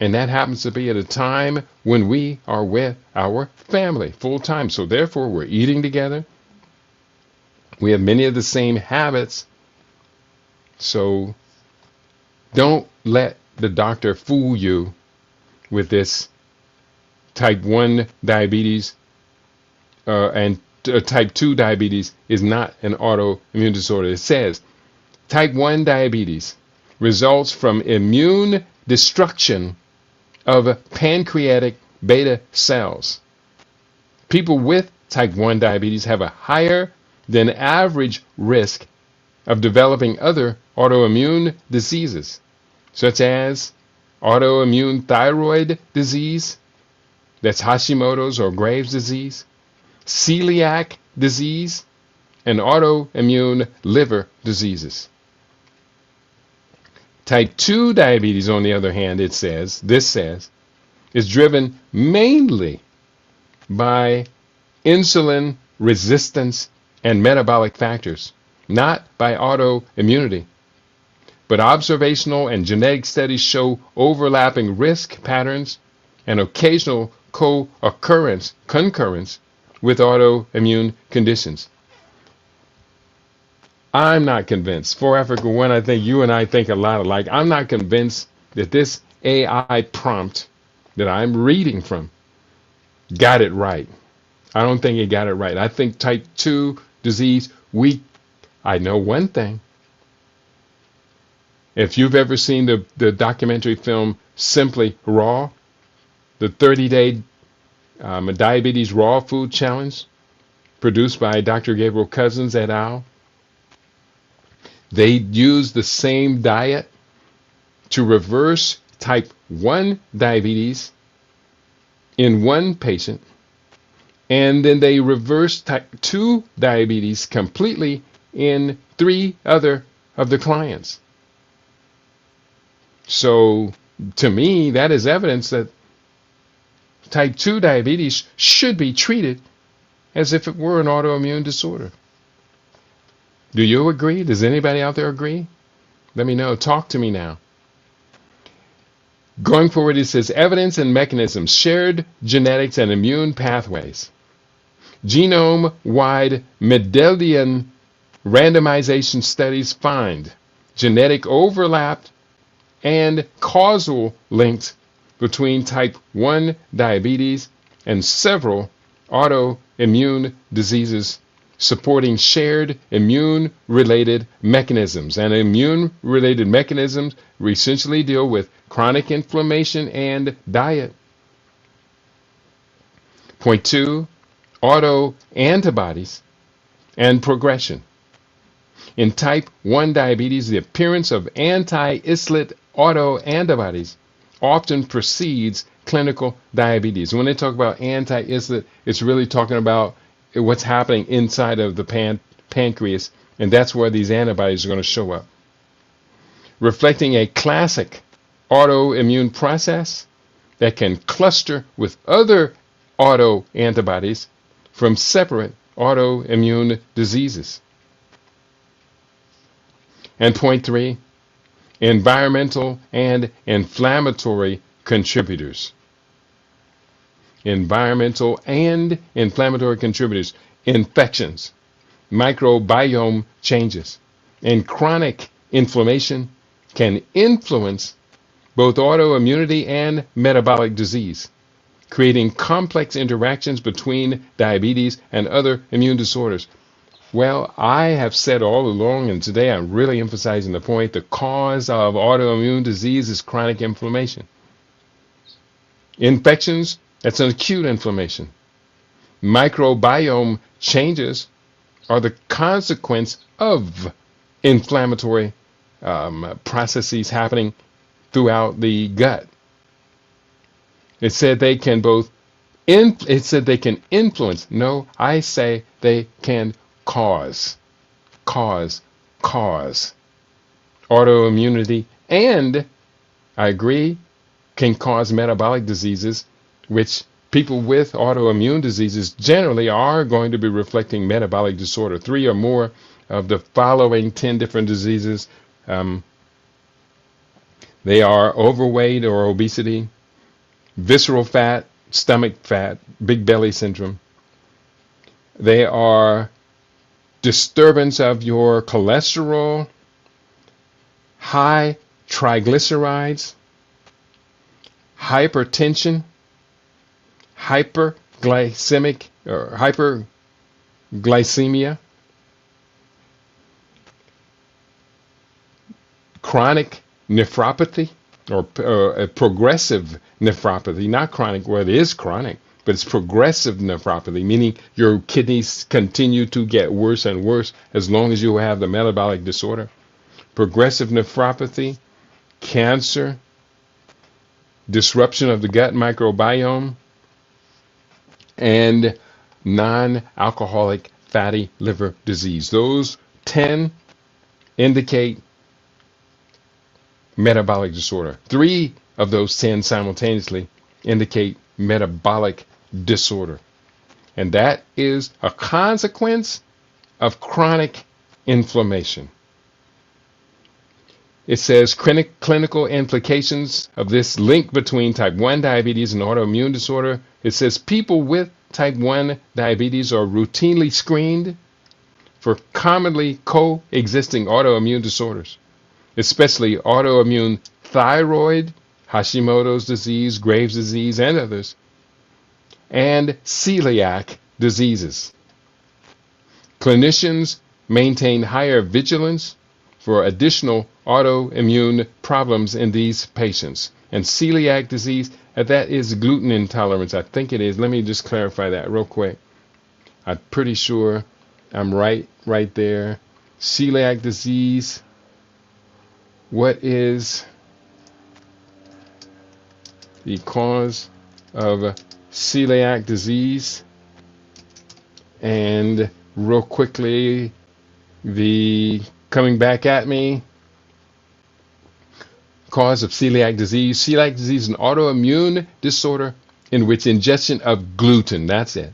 and that happens to be at a time when we are with our family full time. So therefore, we're eating together. We have many of the same habits. So don't let the doctor fool you with this type 1 diabetes and type 2 diabetes is not an autoimmune disorder. It says type 1 diabetes results from immune destruction of pancreatic beta cells. People with type 1 diabetes have a higher than average risk of developing other autoimmune diseases, such as autoimmune thyroid disease, that's Hashimoto's or Graves' disease, celiac disease, and autoimmune liver diseases. Type 2 diabetes, on the other hand, this says, is driven mainly by insulin resistance and metabolic factors, not by autoimmunity. But observational and genetic studies show overlapping risk patterns and occasional concurrence with autoimmune conditions. I'm not convinced. For Africa One, I think you and I think a lot alike. I'm not convinced that this AI prompt that I'm reading from got it right. I don't think it got it right. I think type 2 disease, I know one thing. If you've ever seen the documentary film Simply Raw, the 30-day diabetes raw food challenge produced by Dr. Gabriel Cousens et al., they used the same diet to reverse type 1 diabetes in one patient, and then they reversed type 2 diabetes completely in 3 other of the clients. So, to me, that is evidence that type 2 diabetes should be treated as if it were an autoimmune disorder. Do you agree? Does anybody out there agree? Let me know. Talk to me now. Going forward, it says evidence and mechanisms, shared genetics and immune pathways. Genome-wide Mendelian randomization studies find genetic overlap and causal links between type 1 diabetes and several autoimmune diseases, supporting shared immune-related mechanisms. And immune-related mechanisms essentially deal with chronic inflammation and diet. Point 2, autoantibodies and progression. In type 1 diabetes, the appearance of anti-islet autoantibodies often precedes clinical diabetes. When they talk about anti-islet, it's really talking about what's happening inside of the pancreas, and that's where these antibodies are going to show up. Reflecting a classic autoimmune process that can cluster with other autoantibodies from separate autoimmune diseases. And point 3, environmental and inflammatory contributors. Environmental and inflammatory contributors, infections, microbiome changes, and chronic inflammation can influence both autoimmunity and metabolic disease, creating complex interactions between diabetes and other immune disorders. Well, I have said all along, and today I'm really emphasizing the point, the cause of autoimmune disease is chronic inflammation. Infections, that's an acute inflammation. Microbiome changes are the consequence of inflammatory processes happening throughout the gut. It said they can influence. No, I say they can cause autoimmunity, and I agree, can cause metabolic diseases, which people with autoimmune diseases generally are going to be reflecting metabolic disorder. 3 or more of the following 10 different diseases. They are overweight or obesity, visceral fat, stomach fat, big belly syndrome. They are disturbance of your cholesterol, high triglycerides, hypertension, hyperglycemia, chronic nephropathy, or progressive nephropathy, not chronic, well, it is chronic, but it's progressive nephropathy, meaning your kidneys continue to get worse and worse as long as you have the metabolic disorder. Progressive nephropathy, cancer, disruption of the gut microbiome, and non-alcoholic fatty liver disease. Those 10 indicate metabolic disorder. 3 of those 10 simultaneously indicate metabolic disorder. And that is a consequence of chronic inflammation. It says clinical implications of this link between type 1 diabetes and autoimmune disorder. It says people with type 1 diabetes are routinely screened for commonly coexisting autoimmune disorders, especially autoimmune thyroid, Hashimoto's disease, Graves' disease, and others, and celiac diseases. Clinicians maintain higher vigilance for additional autoimmune problems in these patients. And celiac disease, that is gluten intolerance. I think it is. Let me just clarify that real quick. I'm pretty sure I'm right there. Celiac disease. What is the cause of celiac disease? And real quickly, coming back at me, cause of celiac disease. Celiac disease is an autoimmune disorder in which ingestion of gluten, that's it,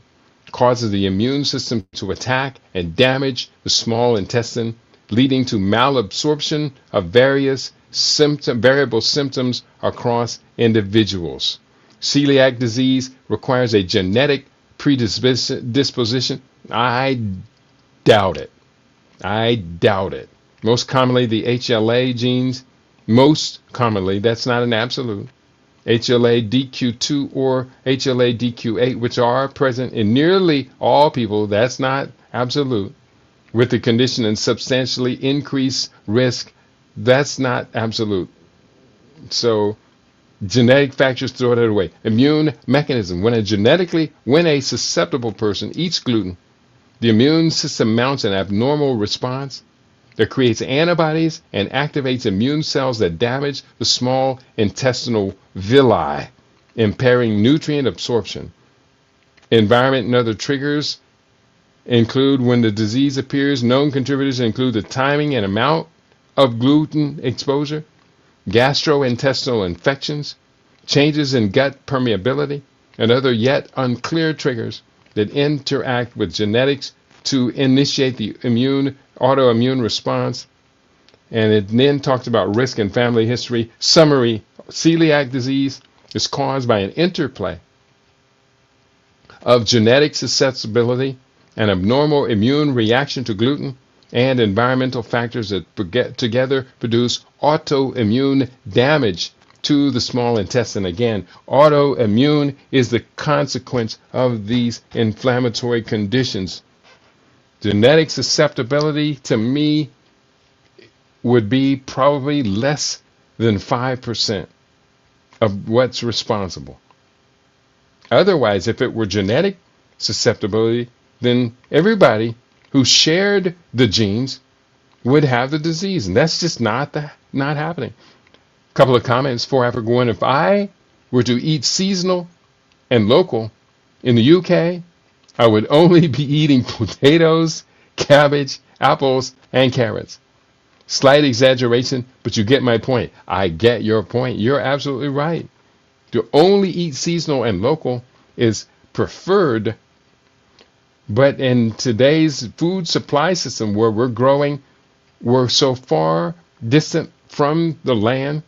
causes the immune system to attack and damage the small intestine, leading to malabsorption of various variable symptoms across individuals. Celiac disease requires a genetic predisposition. I doubt it. Most commonly, the HLA genes most commonly, that's not an absolute, HLA-DQ2 or HLA-DQ8, which are present in nearly all people, that's not absolute, with the condition and substantially increased risk, that's not absolute. So genetic factors, throw that away. Immune mechanism. When a susceptible person eats gluten, the immune system mounts an abnormal response that creates antibodies and activates immune cells that damage the small intestinal villi, impairing nutrient absorption. Environment and other triggers include when the disease appears. Known contributors include the timing and amount of gluten exposure, gastrointestinal infections, changes in gut permeability, and other yet unclear triggers that interact with genetics to initiate the autoimmune response. And it then talks about risk and family history. Summary: celiac disease is caused by an interplay of genetic susceptibility, an abnormal immune reaction to gluten, and environmental factors that together produce autoimmune damage to the small intestine. Again, autoimmune is the consequence of these inflammatory conditions. Genetic susceptibility, to me, would be probably less than 5% of what's responsible. Otherwise, if it were genetic susceptibility, then everybody who shared the genes would have the disease, and that's just not happening. A couple of comments for Africa. One: if I were to eat seasonal and local in the UK, I would only be eating potatoes, cabbage, apples, and carrots. Slight exaggeration, but you get my point. I get your point. You're absolutely right. To only eat seasonal and local is preferred. But in today's food supply system, where we're so far distant from the land,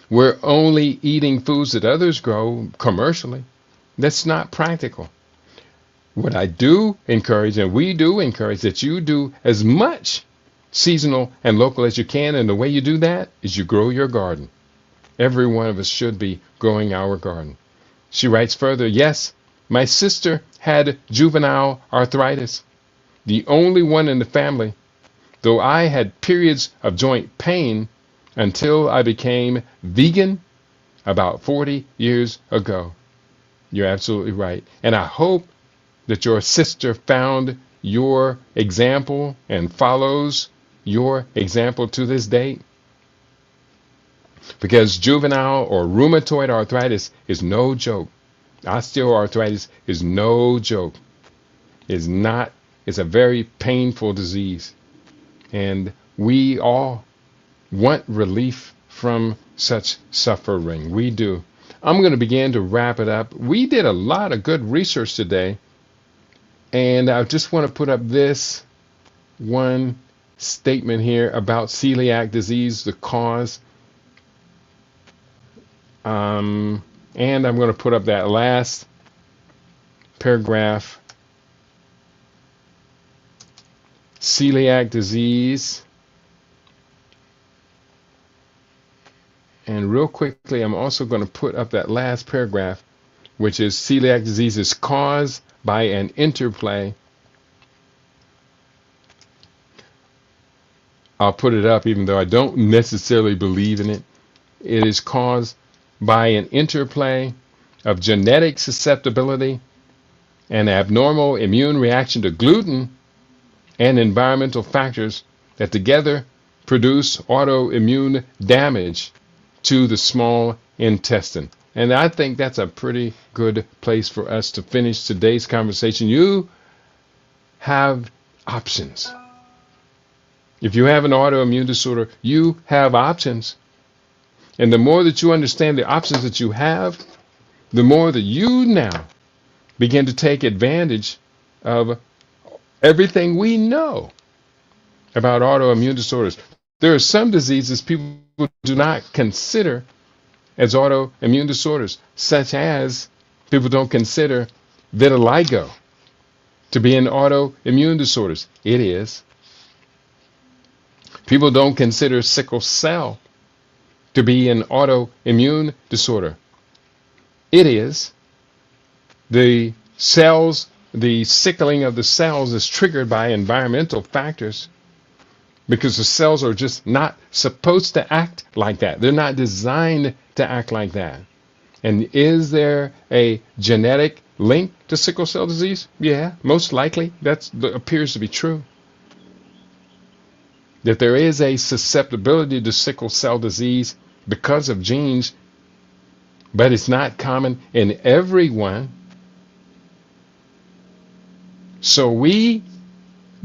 we're only eating foods that others grow commercially. That's not practical. What I do encourage, and we do encourage, that you do as much seasonal and local as you can. And the way you do that is you grow your garden. Every one of us should be growing our garden. She writes further: yes, my sister had juvenile arthritis, the only one in the family, though I had periods of joint pain until I became vegan about 40 years ago. You're absolutely right. And I hope that your sister found your example and follows your example to this date. Because juvenile or rheumatoid arthritis is no joke. Osteoarthritis is no joke. It's a very painful disease. And we all want relief from such suffering. We do. I'm going to begin to wrap it up. We did a lot of good research today. And I just want to put up this one statement here about celiac disease, the cause. And I'm going to put up that last paragraph. Celiac disease. And real quickly, I'm also going to put up that last paragraph, which is celiac disease is caused by an interplay. I'll put it up even though I don't necessarily believe in it. It is caused by an interplay of genetic susceptibility, an abnormal immune reaction to gluten, and environmental factors that together produce autoimmune damage to the small intestine. And I think that's a pretty good place for us to finish today's conversation. You have options. If you have an autoimmune disorder, you have options. And the more that you understand the options that you have, the more that you now begin to take advantage of everything we know about autoimmune disorders. There are some diseases people do not consider as autoimmune disorders, such as people don't consider vitiligo to be an autoimmune disorders. It is. People don't consider sickle cell to be an autoimmune disorder. It is. The cells, the sickling of the cells is triggered by environmental factors because the cells are just not supposed to act like that. They're not designed to act like that. And is there a genetic link to sickle cell disease? Yeah, most likely. That appears to be true. That there is a susceptibility to sickle cell disease because of genes, but it's not common in everyone. So we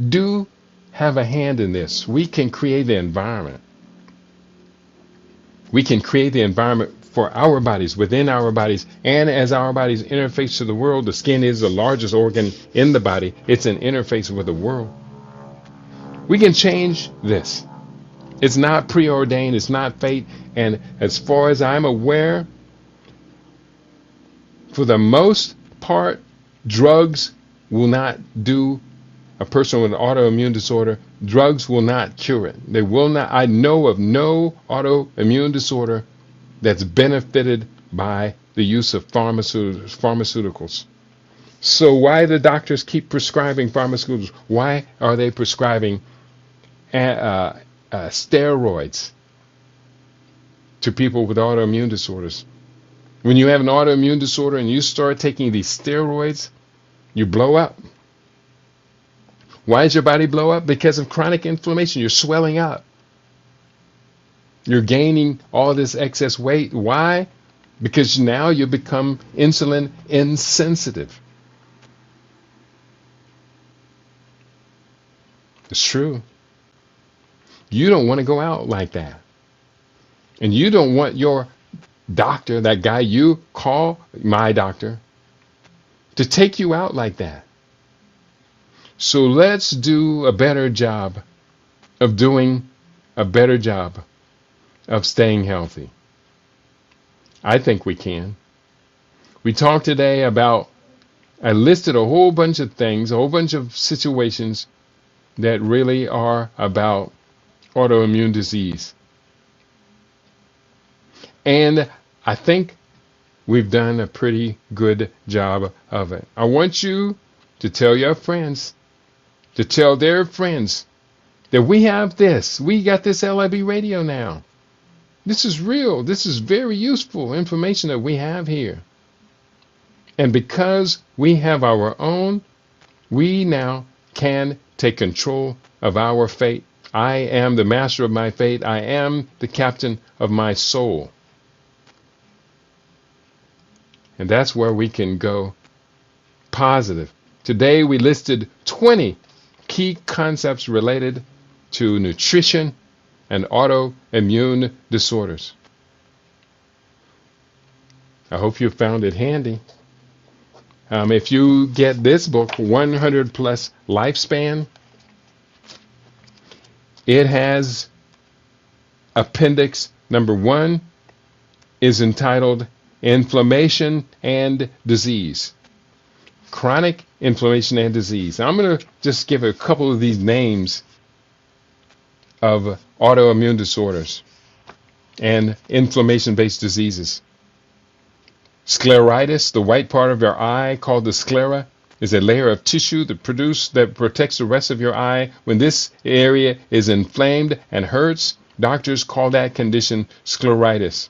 do have a hand in this. We can create the environment. We can create the environment for our bodies, within our bodies, and as our bodies interface to the world. The skin is the largest organ in the body. It's an interface with the world. We can change this. It's not preordained. It's not fate. And as far as I'm aware, for the most part, drugs will not do a person with an autoimmune disorder. Drugs will not cure it. They will not. I know of no autoimmune disorder that's benefited by the use of pharmaceuticals. So why do doctors keep prescribing pharmaceuticals? Why are they prescribing steroids to people with autoimmune disorders? When you have an autoimmune disorder and you start taking these steroids, you blow up. Why does your body blow up? Because of chronic inflammation. You're swelling up. You're gaining all this excess weight. Why? Because now you become insulin insensitive. It's true. You don't want to go out like that. And you don't want your doctor, that guy you call my doctor, to take you out like that. So let's do a better job of doing a better job of staying healthy. I think we can. We talked today about, I listed a whole bunch of things, a whole bunch of situations that really are about autoimmune disease. And I think we've done a pretty good job of it. I want you to tell your friends, to tell their friends that we have this. We got this LIB radio now. This is real. This is very useful information that we have here. And because we have our own, we now can take control of our fate. I am the master of my fate. I am the captain of my soul. And that's where we can go positive. Today we listed 20 key concepts related to nutrition and autoimmune disorders. I hope you found it handy. If you get this book, 100 Plus Lifespan, it has appendix number 1 is entitled Inflammation and Disease. Chronic inflammation and disease. I'm going to just give a couple of these names of autoimmune disorders and inflammation-based diseases. Scleritis, the white part of your eye called the sclera, is a layer of tissue that protects the rest of your eye. When this area is inflamed and hurts, doctors call that condition scleritis.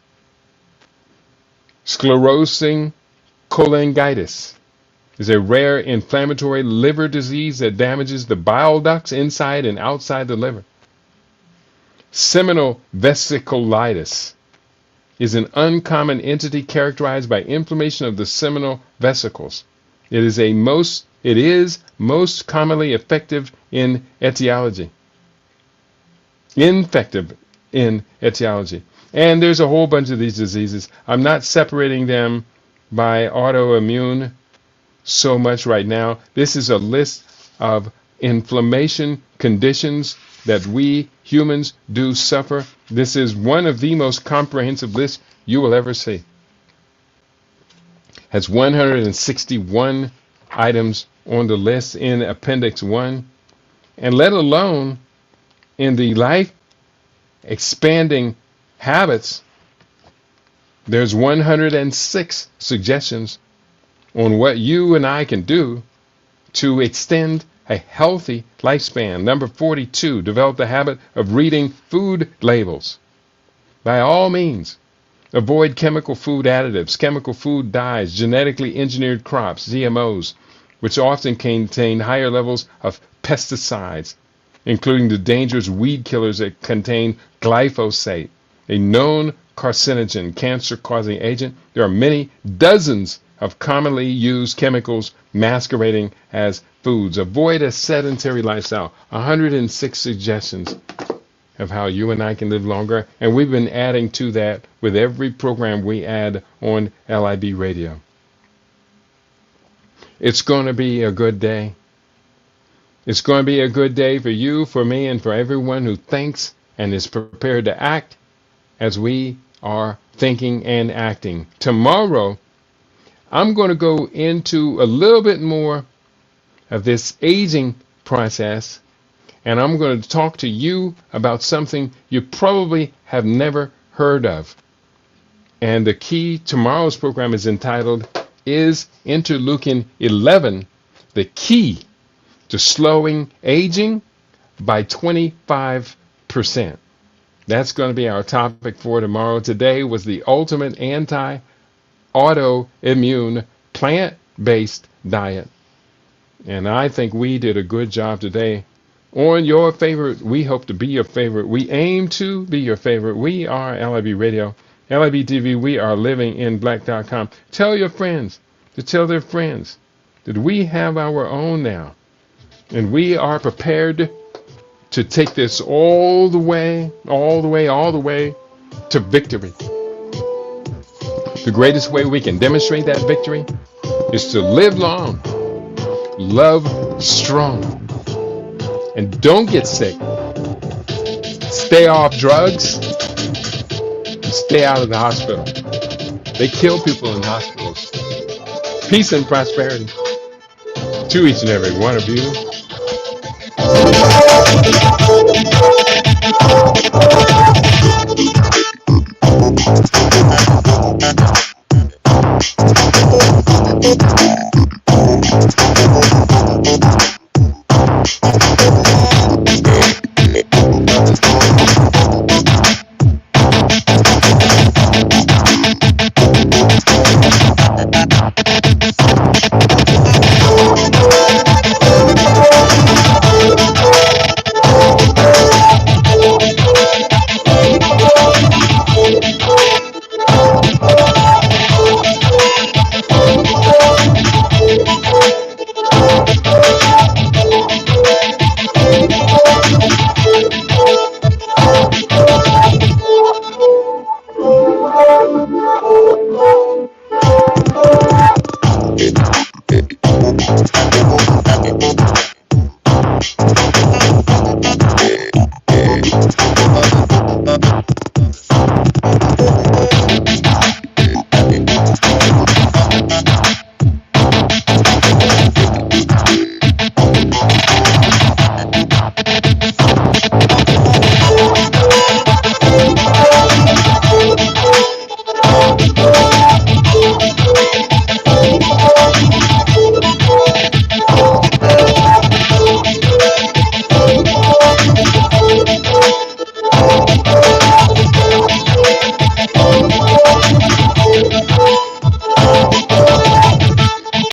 Sclerosing cholangitis is a rare inflammatory liver disease that damages the bile ducts inside and outside the liver. Seminal vesicolitis is an uncommon entity characterized by inflammation of the seminal vesicles. It is most commonly infective in etiology. And there's a whole bunch of these diseases. I'm not separating them by autoimmune so much right now. This is a list of inflammation conditions that we humans do suffer. This is one of the most comprehensive lists you will ever see. Has 161 items on the list in Appendix 1, and let alone in the Life expanding habits, there's 106 suggestions on what you and I can do to extend a healthy lifespan. Number 42, develop the habit of reading food labels. By all means, avoid chemical food additives, chemical food dyes, genetically engineered crops, GMOs, which often contain higher levels of pesticides, including the dangerous weed killers that contain glyphosate, a known carcinogen, cancer-causing agent. There are many dozens of commonly used chemicals masquerading as foods. Avoid a sedentary lifestyle. 106 suggestions of how you and I can live longer. And we've been adding to that with every program we add on LIB Radio. It's going to be a good day. It's going to be a good day for you, for me, and for everyone who thinks and is prepared to act as we are thinking and acting. Tomorrow, I'm going to go into a little bit more of this aging process, and I'm going to talk to you about something you probably have never heard of. And the key, tomorrow's program is entitled, Is Interleukin 11 the Key to Slowing Aging by 25%? That's going to be our topic for tomorrow. Today was the ultimate anti-autoimmune plant-based diet. And I think we did a good job today on your favorite. We hope to be your favorite. We aim to be your favorite. We are LIB Radio, LIB TV. We are livinginblack.com. Tell your friends to tell their friends that we have our own now. And we are prepared to take this all the way to victory. The greatest way we can demonstrate that victory is to live long, love strong, and don't get sick. Stay off drugs, and stay out of the hospital. They kill people in hospitals. Peace and prosperity to each and every one of you.